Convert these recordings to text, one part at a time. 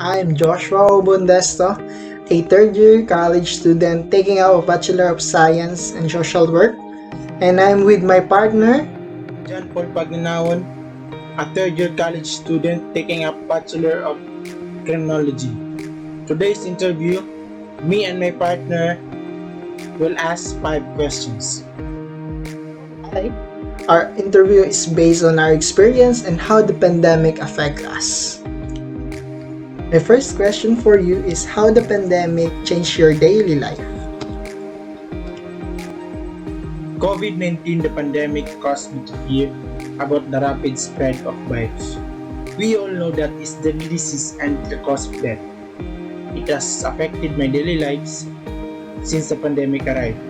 I'm Joshua Bondesto, a third-year college student taking out a Bachelor of Science in Social Work, and I'm with my partner. Pagnanawon, a third-year college student taking up Bachelor of Criminology. Today's interview, me and my partner will ask 5 questions. Hi. Our interview is based on our experience and how the pandemic affects us. My first question for you is how the pandemic changed your daily life. COVID-19, the pandemic caused me to fear about the rapid spread of virus. We all know that it's the disease and the cause of death. It has affected my daily lives since the pandemic arrived.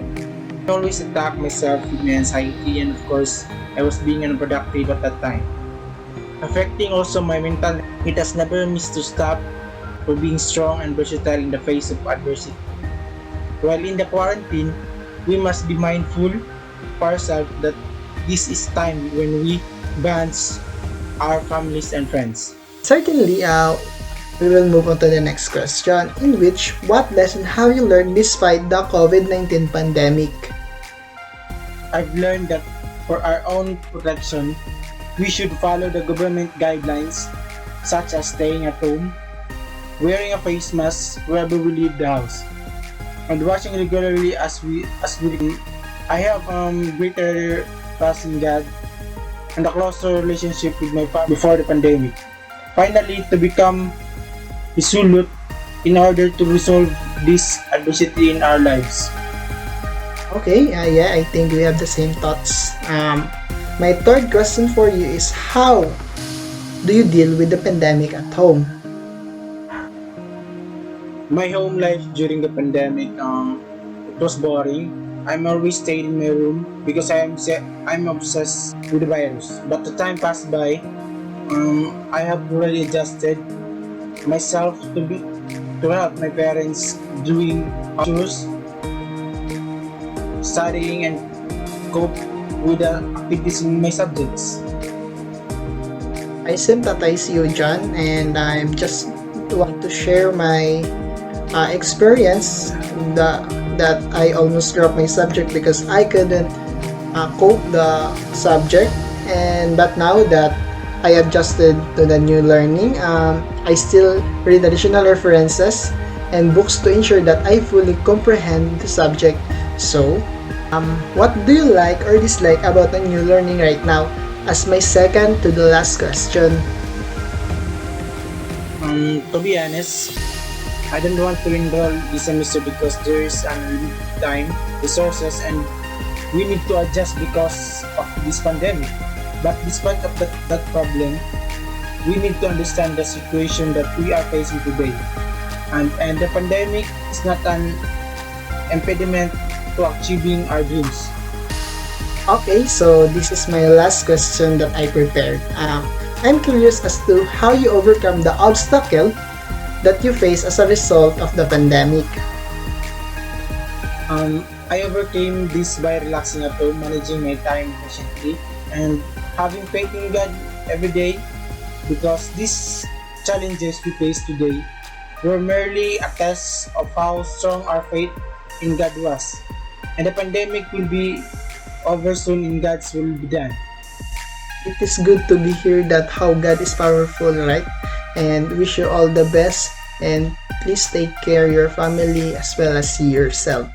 I always attack myself with my anxiety, and of course, I was being unproductive at that time. Affecting also my mental, it has never missed to stop for being strong and versatile in the face of adversity. While in the quarantine, we must be mindful of ourselves that this is time when we bond our families and friends. Certainly, we will move on to the next question, in which what lesson have you learned despite the COVID-19 pandemic? I've learned that for our own protection, we should follow the government guidelines such as staying at home, wearing a face mask wherever we leave the house, and washing regularly as we I have greater trust in God and a closer relationship with my family before the pandemic. Finally, to become resolute in order to resolve this adversity in our lives. Okay, yeah, I think we have the same thoughts. My third question for you is how do you deal with the pandemic at home? My home life during the pandemic, it was boring. I'm always staying in my room because I'm obsessed with the virus. But the time passed by, I have already adjusted myself to help my parents doing chores, studying, and cope with the activities in my subjects. I sympathize you, John, and I'm just want to share my experience that I almost dropped my subject because I couldn't cope the subject, and but now that I adjusted to the new learning, I still read additional references and books to ensure that I fully comprehend the subject. So, what do you like or dislike about the new learning right now? As my second to the last question. To be honest, I don't want to enroll this semester because there is unlimited time, resources, and we need to adjust because of this pandemic. But despite of that problem, we need to understand the situation that we are facing today. And the pandemic is not an impediment to achieving our dreams. Okay, so this is my last question that I prepared. I'm curious as to how you overcome the obstacle that you face as a result of the pandemic. I overcame this by relaxing at home, managing my time efficiently, and having faith in God every day because these challenges we face today were merely a test of how strong our faith in God was. And the pandemic will be over soon in God's will be done. It is good to be here that how God is powerful, right? And wish you all the best, and please take care of your family as well as yourself.